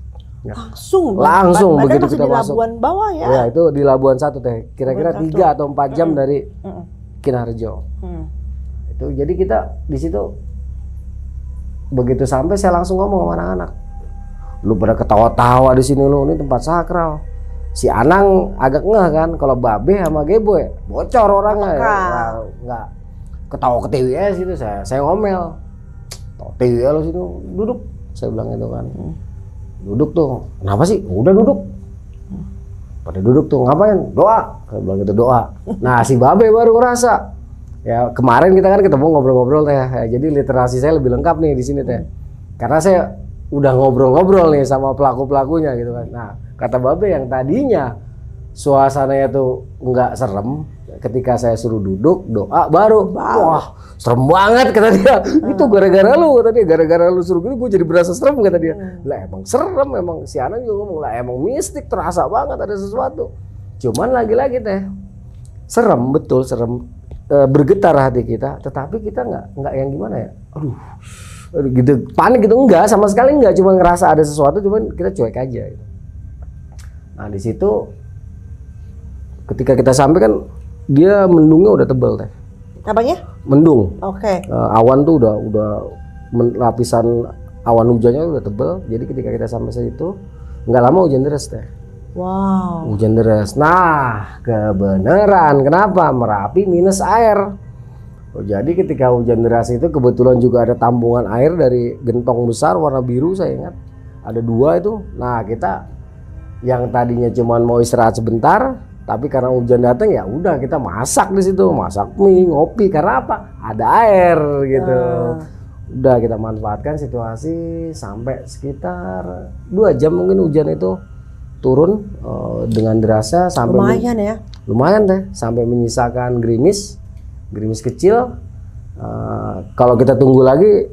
Speaker 1: Langsung begitu kita masuk.
Speaker 3: Labuan bawah ya?
Speaker 1: Ya itu di Labuan 1 teh, kira-kira 3 atau 4 jam dari Kinarjo. Itu jadi kita di situ begitu sampai saya langsung ngomong sama anak-anak, lu pada ketawa-tawa di sini lu, ini tempat sakral. Si Anang agak ngeh kan, kalau Babe sama Gebo ya bocor orangnya ya, nggak ketawa ketiwi ya situ. Saya ngomel, ketiwi ya lu situ, duduk. Saya bilang itu kan, duduk tuh, kenapa sih? Udah duduk. Pada duduk tuh, ngapain? Doa. Saya bilang gitu, doa. Nah si Babe baru ngerasa. Ya kemarin kita kan ketemu ngobrol-ngobrol teh. Ya, jadi literasi saya lebih lengkap nih di sini teh. Karena saya udah ngobrol-ngobrol nih sama pelaku-pelakunya gitu kan. Nah kata Babe yang tadinya suasananya tuh nggak serem, ketika saya suruh duduk doa baru, wah serem banget kata dia. Itu gara-gara lu, kata dia, gara-gara lu suruh gini gue jadi berasa serem kata dia. Lah emang serem, emang si Anang juga ngomong lah emang mistik, terasa banget ada sesuatu. Cuman lagi-lagi teh serem, betul serem, bergetar hati kita, tetapi kita nggak yang gimana ya, aduh gitu panik gitu, enggak sama sekali, enggak, cuma ngerasa ada sesuatu, cuman kita cuek aja gitu. Nah di situ ketika kita sampai kan dia mendungnya udah tebal teh.
Speaker 3: Apanya? Mendung. Oke.
Speaker 1: Awan tuh udah lapisan awan hujannya udah tebal. Jadi ketika kita sampai situ nggak lama hujan deras teh.
Speaker 3: Wow.
Speaker 1: Hujan deras. Nah kebenaran kenapa Merapi minus air. Oh, jadi ketika hujan deras itu kebetulan juga ada tambungan air dari gentong besar warna biru, saya ingat ada 2 itu. Nah kita yang tadinya cuman mau istirahat sebentar, tapi karena hujan datang ya udah kita masak di situ, masak mie, ngopi, karena apa? Ada air gitu. Udah kita manfaatkan situasi sampai sekitar 2 jam mungkin hujan itu turun dengan derasnya sampai
Speaker 3: lumayan ya.
Speaker 1: Lumayan deh, sampai menyisakan gerimis kecil. Kalau kita tunggu lagi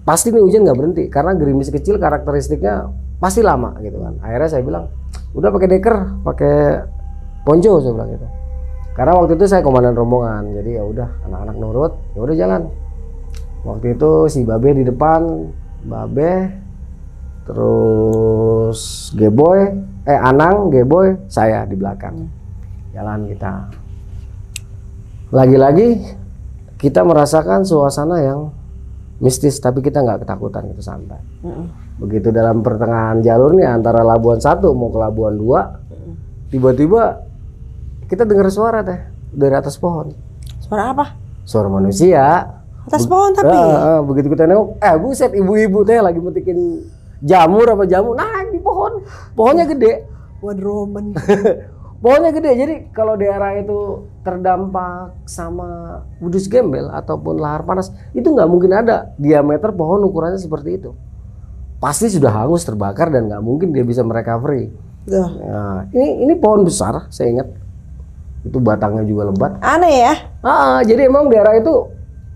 Speaker 1: pasti nih hujan nggak berhenti, karena gerimis kecil karakteristiknya pasti lama gitu kan. Akhirnya saya bilang udah pakai deker, pakai ponco, saya bilang gitu. Karena waktu itu saya komandan rombongan, jadi ya udah anak-anak nurut, ya udah jalan. Waktu itu si Babe di depan, Babe, terus Geboy, Anang, Geboy, saya di belakang. Jalan kita. Lagi-lagi kita merasakan suasana yang mistis, tapi kita nggak ketakutan, gitu, santai. Begitu dalam pertengahan jalur nih antara Labuan 1 mau ke Labuan 2, tiba-tiba kita dengar suara teh dari atas pohon.
Speaker 3: Suara apa?
Speaker 1: Suara manusia.
Speaker 3: Atas pohon tapi.
Speaker 1: Begitu kita nengok, buset, ibu-ibu teh lagi metikin jamur apa jamu naik di pohon. Pohonnya gede.
Speaker 3: Wonder Woman.
Speaker 1: Pohonnya gede, jadi kalau daerah itu terdampak sama Wudus Gembel ataupun lahar panas, itu nggak mungkin ada diameter pohon ukurannya seperti itu. Pasti sudah hangus, terbakar, dan nggak mungkin dia bisa merecovery. Nah, ini pohon besar, saya ingat. Itu batangnya juga lebat.
Speaker 3: Aneh ya?
Speaker 1: Jadi emang daerah itu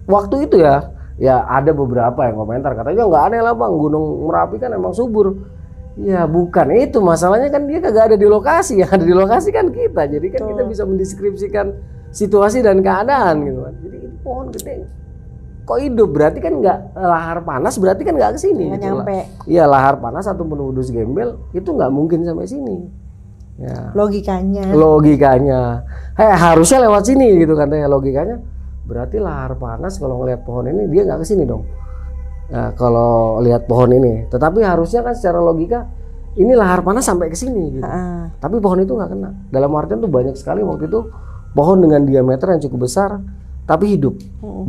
Speaker 1: waktu itu ya ada beberapa yang komentar katanya nggak aneh lah bang, Gunung Merapi kan emang subur. Ya bukan itu masalahnya, kan dia kagak ada di lokasi, yang ada di lokasi kan kita, jadi kan kita bisa mendeskripsikan situasi dan keadaan gitu kan. Jadi itu pohon gede kok hidup, berarti kan nggak lahar panas, berarti kan nggak kesini.
Speaker 3: Nggak nyampe.
Speaker 1: Iya, lahar panas ataupun Wudus Gembel itu nggak mungkin sampai sini. Ya. Logikanya, harusnya lewat sini gitu kan, logikanya. Berarti lahar panas kalau ngelihat pohon ini dia nggak kesini dong. Nah, kalau lihat pohon ini, tetapi harusnya kan secara logika ini lahar panas sampai ke sini gitu. Tapi pohon itu nggak kena. Dalam artian tuh banyak sekali waktu itu pohon dengan diameter yang cukup besar tapi hidup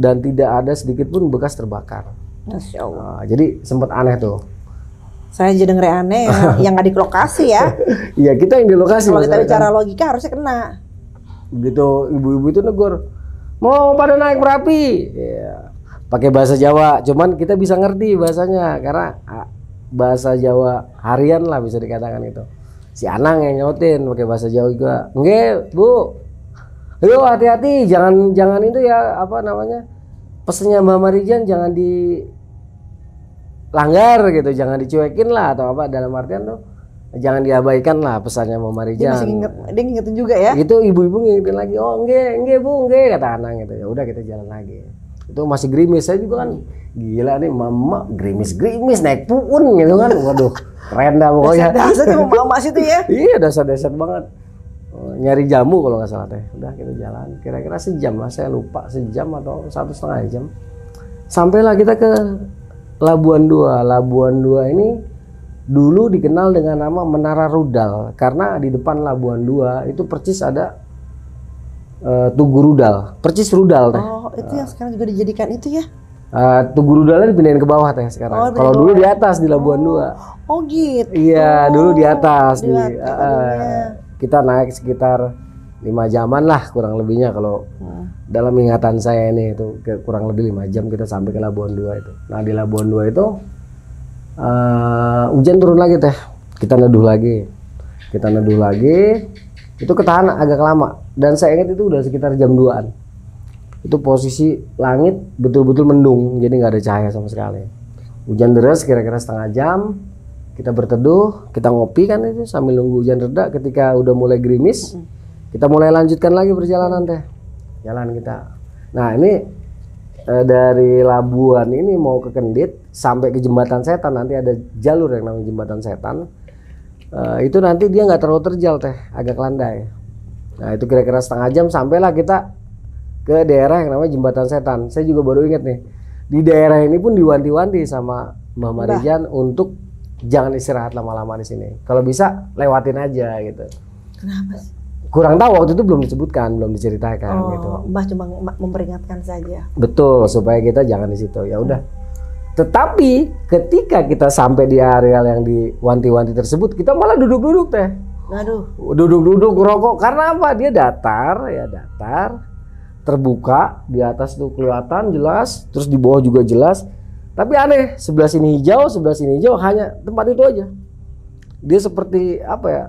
Speaker 1: dan tidak ada sedikit pun bekas terbakar.
Speaker 3: Masya Allah.
Speaker 1: Jadi sempat aneh tuh.
Speaker 3: Saya jadi denger aneh yang nggak di lokasi ya.
Speaker 1: Iya, kita yang di lokasi.
Speaker 3: Kalau kita bicara logika harusnya kena.
Speaker 1: Begitu ibu-ibu itu negur, mau pada naik Merapi. Ya. Pakai bahasa Jawa, cuman kita bisa ngerti bahasanya karena bahasa Jawa harian lah bisa dikatakan itu. Si Anang yang nyautin pakai bahasa Jawa juga. Nggih, Bu. Ayo hati-hati, jangan itu ya, apa namanya? Pesennya Mbak Marijan jangan dilanggar gitu, jangan dicuekin lah atau apa, dalam artian tuh jangan diabaikan lah pesannya Mbak Marijan.
Speaker 3: Dia ngingetin juga ya.
Speaker 1: Itu ibu-ibu ngingetin lagi. Oh, nggih Bu, nggih, kata Anang gitu. Ya udah kita jalan lagi. Itu masih gerimis, saya juga kan gila nih mama gerimis naik puun gitu kan, waduh keren dah pokoknya.
Speaker 3: Dasar mama situ ya.
Speaker 1: Iya, dasar banget. Nyari jamu kalau nggak salah teh. Udah kita jalan kira-kira sejam lah, saya lupa sejam atau 1,5 jam. Sampailah kita ke Labuan 2. Labuan 2 ini dulu dikenal dengan nama Menara Rudal karena di depan Labuan 2 itu percis ada Tugu Rudal, percis rudal teh.
Speaker 3: Oh, itu yang sekarang juga dijadikan itu ya?
Speaker 1: Tugu Rudalnya dipindahin ke bawah teh sekarang. Kalau dulu di atas di Labuan 2.
Speaker 3: Oh gitu.
Speaker 1: Iya, dulu di atas. Kita naik sekitar 5 jaman lah kurang lebihnya kalau dalam ingatan saya ini itu kurang lebih 5 jam kita sampai ke Labuan 2 itu. Nah di Labuan 2 itu hujan turun lagi teh. Kita neduh lagi. Itu ketahan agak lama dan saya ingat itu udah sekitar jam 2-an. Itu posisi langit betul-betul mendung, jadi nggak ada cahaya sama sekali. Hujan deras kira-kira setengah jam. Kita berteduh, kita ngopi kan itu sambil nunggu hujan reda. Ketika udah mulai gerimis, kita mulai lanjutkan lagi perjalanan teh. Jalan kita. Nah ini dari Labuan ini mau ke Kendit sampai ke Jembatan Setan, nanti ada jalur yang namanya Jembatan Setan. Itu nanti dia nggak terlalu terjal teh, agak landai. Nah itu kira-kira setengah jam sampailah kita ke daerah yang namanya Jembatan Setan. Saya juga baru ingat nih, di daerah ini pun diwanti-wanti sama Mbak Marijan untuk jangan istirahat lama-lama di sini. Kalau bisa lewatin aja gitu.
Speaker 3: Kenapa?
Speaker 1: Kurang tahu, waktu itu belum disebutkan, belum diceritakan gitu.
Speaker 3: Mbah cuma memperingatkan saja.
Speaker 1: Betul, supaya kita jangan di situ. Ya udah. Tetapi ketika kita sampai di area yang diwanti-wanti tersebut, kita malah duduk-duduk teh.
Speaker 3: Aduh.
Speaker 1: Duduk-duduk rokok karena apa? Dia datar, terbuka, di atas tuh kelihatan jelas, terus di bawah juga jelas. Tapi aneh, sebelah sini hijau, hanya tempat itu aja. Dia seperti apa ya?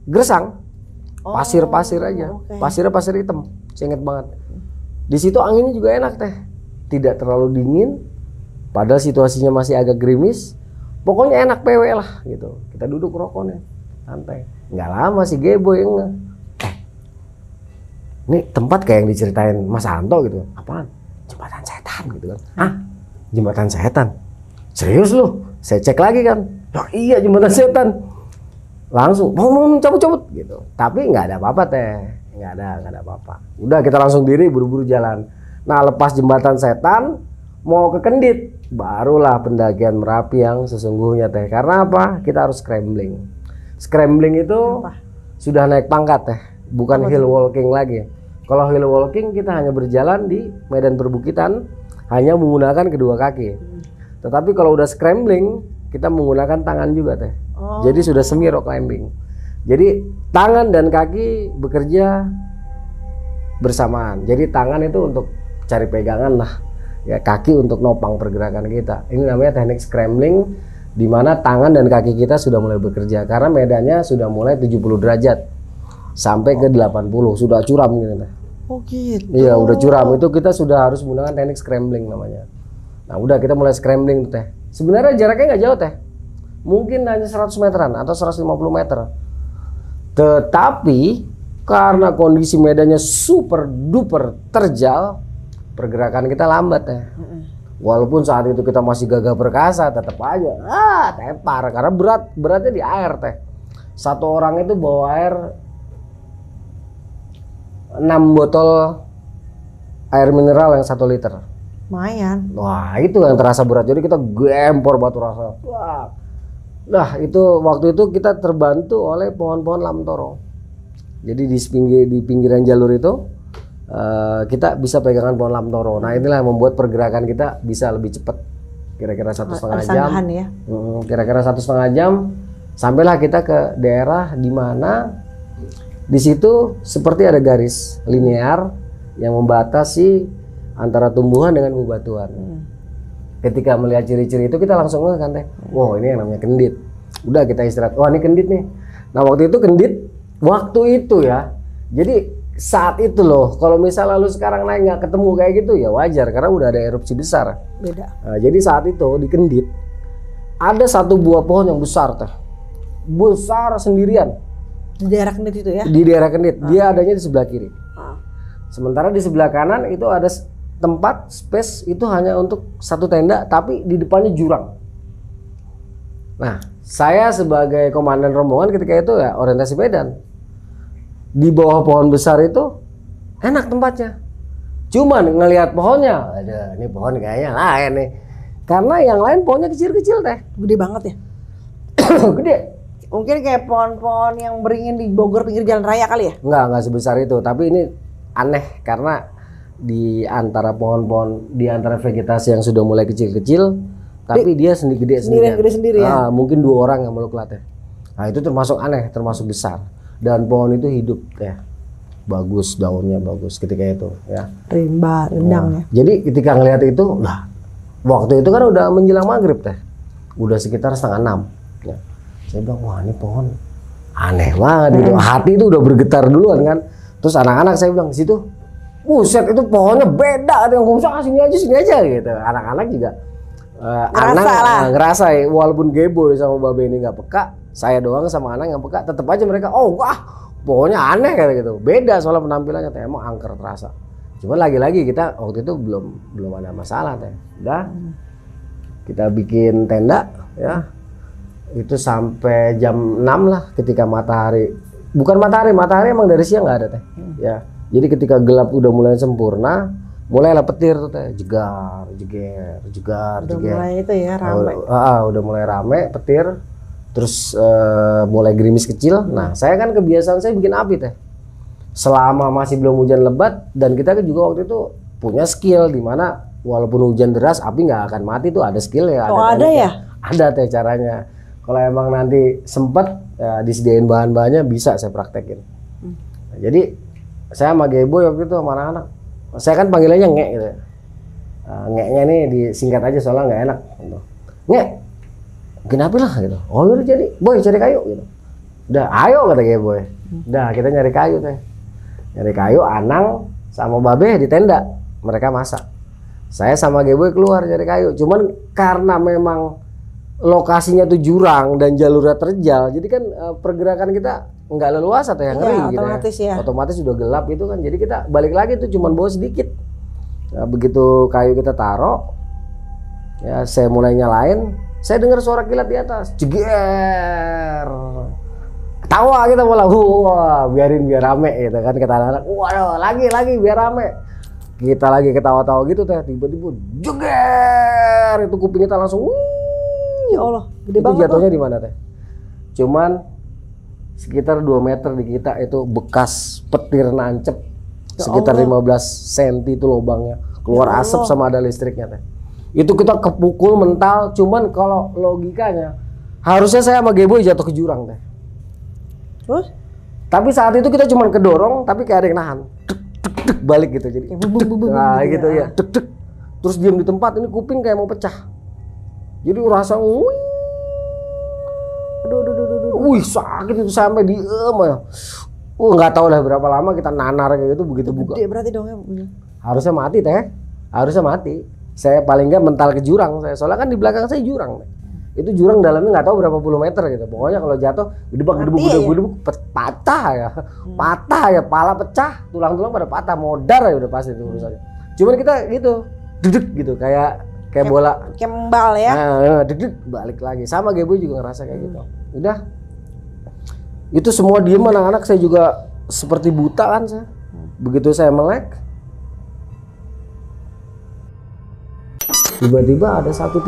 Speaker 1: Gersang. Pasir-pasir aja. Okay. Pasirnya pasir hitam. Saya ingat banget. Di situ anginnya juga enak teh. Tidak terlalu dingin. Padahal situasinya masih agak gerimis. Pokoknya enak PW lah gitu. Kita duduk rokoknya santai. Nggak lama si Geboy enggak. Ini tempat kayak yang diceritain Mas Anto gitu. Apaan? Jembatan Setan gitu kan. Hah? Jembatan Setan? Serius lu? Saya cek lagi kan. Oh, iya jembatan setan. Langsung mau cabut-cabut gitu. Tapi nggak ada apa-apa teh. Nggak ada apa-apa. Udah kita langsung diri buru-buru jalan. Nah lepas jembatan setan mau ke Kendit, barulah pendakian Merapi yang sesungguhnya teh. Karena apa? Kita harus scrambling. Scrambling itu sudah naik pangkat teh, bukan hill walking lagi. Kalau hill walking kita hanya berjalan di medan perbukitan, hanya menggunakan kedua kaki. Tetapi kalau udah scrambling, kita menggunakan tangan juga teh. Jadi sudah semi rock climbing. Jadi tangan dan kaki bekerja bersamaan. Jadi tangan itu untuk cari pegangan lah, ya kaki untuk nopang pergerakan kita. Ini namanya teknik scrambling, di mana tangan dan kaki kita sudah mulai bekerja karena medannya sudah mulai 70 derajat sampai ke 80, sudah curam gitu.
Speaker 3: Oh gitu.
Speaker 1: Iya, udah curam, itu kita sudah harus menggunakan teknik scrambling namanya. Nah, udah kita mulai scrambling teh. Sebenarnya jaraknya nggak jauh teh. Mungkin hanya 100 meteran atau 150 meter. Tetapi karena kondisi medannya super duper terjal, pergerakan kita lambat ya. Walaupun saat itu kita masih gagah perkasa, tetap aja tepar karena beratnya di air teh. Satu orang itu bawa air 6 botol air mineral yang 1 liter.
Speaker 3: Lumayan.
Speaker 1: Wah itu yang terasa berat. Jadi kita gempor batu rasa. Wah. Nah itu waktu itu kita terbantu oleh pohon-pohon lamtoro. Jadi di pinggiran jalur itu kita bisa pegangan pohon lamtoro. Nah inilah yang membuat pergerakan kita bisa lebih cepat. Kira-kira 1,5 jam.
Speaker 3: Ya?
Speaker 1: Kira-kira 1,5 jam. Sampailah kita ke daerah di mana di situ seperti ada garis linear yang membatasi antara tumbuhan dengan bebatuan. Ketika melihat ciri-ciri itu kita langsung ngeh kan teh. Wow ini yang namanya kendit. Udah kita istirahat. Wah ini kendit nih. Nah waktu itu kendit. Waktu itu ya. Jadi saat itu loh. Kalau misalnya lu sekarang naik nggak ketemu kayak gitu ya wajar karena udah ada erupsi besar.
Speaker 3: Beda.
Speaker 1: Nah, jadi saat itu di kendit ada satu buah pohon yang besar teh. Besar sendirian.
Speaker 3: Di daerah Kendit itu ya?
Speaker 1: Di daerah Kendit. Dia adanya di sebelah kiri. Sementara di sebelah kanan itu ada tempat space itu hanya untuk satu tenda tapi di depannya jurang. Nah, saya sebagai komandan rombongan ketika itu ya orientasi medan. Di bawah pohon besar itu enak tempatnya. Cuman ngelihat pohonnya, ada ini pohon kayaknya lain nih. Karena yang lain pohonnya kecil-kecil teh.
Speaker 3: Gede banget ya?
Speaker 1: Gede.
Speaker 3: Mungkin kayak pohon-pohon yang beringin di Bogor pinggir jalan raya kali ya?
Speaker 1: Enggak sebesar itu. Tapi ini aneh karena di antara pohon-pohon, di antara vegetasi yang sudah mulai kecil-kecil, tapi dia sendiri gede sendiri ya. Mungkin 2 orang yang meluk latih. Nah itu termasuk aneh, termasuk besar. Dan pohon itu hidup ya, bagus daunnya bagus ketika itu ya.
Speaker 3: Rimba, rendang ya.
Speaker 1: Jadi ketika ngelihat itu, lah waktu itu kan udah menjelang maghrib teh, udah sekitar 5:30. Ya. Saya bilang wah ini pohon aneh banget gitu. Hati itu udah bergetar duluan kan. Terus anak-anak saya bilang di situ, buset itu pohonnya beda, ada yang ngomong sini aja gitu. Anak-anak juga ngerasa ya, walaupun Geboy sama Babe ini nggak peka, saya doang sama anak yang peka, tetap aja mereka pohonnya aneh kayak gitu. Beda soal penampilannya teh, emang angker terasa. Cuman lagi-lagi kita waktu itu belum ada masalah teh. Udah kita bikin tenda ya. Itu sampai jam 6 lah ketika matahari emang dari siang nggak ada teh ya. Jadi ketika gelap udah mulai sempurna, mulailah petir tuh teh, jegar.
Speaker 3: Mulai itu ya rame.
Speaker 1: Udah mulai rame petir, terus mulai gerimis kecil. Nah saya kan kebiasaan saya bikin api teh selama masih belum hujan lebat, dan kita juga waktu itu punya skill di mana walaupun hujan deras api nggak akan mati tuh, ada skill ya.
Speaker 3: Ada ya?
Speaker 1: Ada teh caranya. Kalau emang nanti sempet ya, disediain bahan-bahannya bisa saya praktekin. Nah, jadi saya sama Geboy waktu itu sama anak-anak, saya kan panggilannya ngek gitu. Ngeknya nih disingkat aja soalnya nggak enak. Gitu. Ngek, bikin api lah gitu. Oh udah jadi, boy cari kayu gitu. Udah ayo kata Geboy. Udah kita nyari kayu teh. Nyari kayu, Anang sama Babe di tenda, mereka masak. Saya sama Geboy keluar nyari kayu. Cuman karena memang lokasinya tuh jurang dan jalurnya terjal, jadi kan pergerakan kita nggak leluasa tuh yang ngeri gitu ya. Otomatis udah gelap itu kan, jadi kita balik lagi tuh cuman bawa sedikit. Nah, begitu kayu kita taruh, Ya saya mulai nyalain, saya dengar suara kilat di atas, jeger. Ketawa kita malah, wah biarin biar rame gitu kan, kata anak-anak, waduh lagi biar rame. Kita lagi ketawa-tawa gitu teh, tiba-tiba jeger, itu kuping kita langsung,
Speaker 3: Ya Allah, gede
Speaker 1: itu
Speaker 3: banget.
Speaker 1: jatuhnya di mana teh? Cuman sekitar 2 meter di kita itu bekas petir nancep, sekitar 15 cm itu lubangnya, keluar
Speaker 3: Ya
Speaker 1: asap
Speaker 3: Allah.
Speaker 1: sama ada listriknya teh. Itu kita kepukul mental, cuman kalau logikanya harusnya saya sama Geboy jatuh ke jurang teh.
Speaker 3: Terus?
Speaker 1: Tapi saat itu kita cuma kedorong, tapi kayak ada yang nahan. Dek, dek, dek, balik gitu. Jadi nah gitu ya. Dek, dek. Terus diam di tempat, ini kuping kayak mau pecah. Jadi rasa wih sakit itu sampai diem ya. Nggak tahu lah berapa lama kita nanar kayak gitu, begitu buka.
Speaker 3: Gede berarti dong ya.
Speaker 1: Harusnya mati teh. Harusnya mati. Saya paling nggak mental ke jurang saya. Soalnya kan di belakang saya jurang. Itu jurang dalamnya nggak tahu berapa puluh meter gitu. Pokoknya kalau jatuh gedebuk patah ya. Patah ya, pala pecah, tulang-tulang pada patah, modar ya udah pasti itu urusannya. Cuman kita gitu, dedek gitu kayak bola
Speaker 3: Kembal ya.
Speaker 1: nah, dedek balik lagi. Sama Geboy juga ngerasa kayak gitu. Udah. Itu semua diem, anak-anak saya juga seperti buta kan saya. Begitu saya melek, tiba-tiba ada satu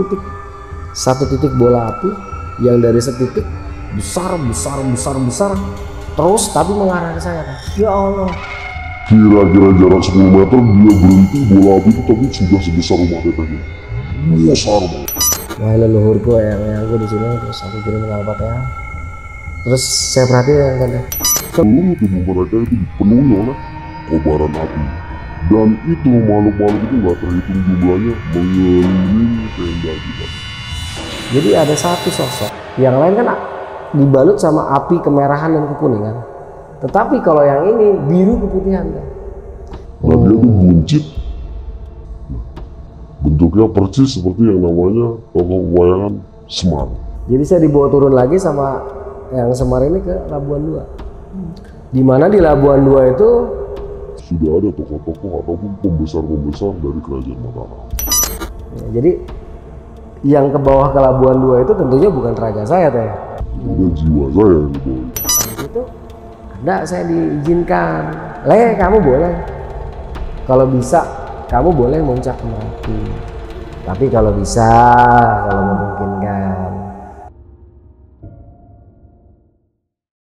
Speaker 1: titik bola api yang dari setitik besar terus tapi mengarah ke saya kan.
Speaker 3: Ya Allah.
Speaker 2: Kira-kira jarak 10 meter dia berhenti, bola api itu tapi sudah sebesar rumah tetehnya. Besar banget.
Speaker 1: Wah leluhurku yang gue di sini, terus aku kirim Al-Fatihah. Terus saya perhatiin kan deh.
Speaker 2: Seluruh tubuh mereka itu dipenuhi oleh kobaran api. Dan itu makhluk-makhluk itu nggak terhitung jumlahnya mengelilingi tenda kita.
Speaker 1: Jadi ada satu sosok, yang lain kan dibalut sama api kemerahan dan kekuningan. Tetapi kalau yang ini biru keputihan kan.
Speaker 2: Nah dia tuh buncit. Bentuknya persis seperti yang namanya tokoh wayangan Semar.
Speaker 1: Jadi saya dibawa turun lagi sama yang Semar ini ke Labuan 2. Dimana di Labuan 2 itu
Speaker 2: Sudah ada tokoh-tokoh ataupun pembesar-pembesar dari kerajaan Mataram.
Speaker 1: ya, jadi yang ke bawah ke Labuan 2 itu tentunya bukan raga saya teh.
Speaker 2: Kemudian jiwa saya yang dibawa.
Speaker 1: Habis itu enggak, saya diizinkan. Kamu boleh. Kalau bisa kamu boleh muncak ke Merapi. Tapi kalau bisa, kalau memungkinkan.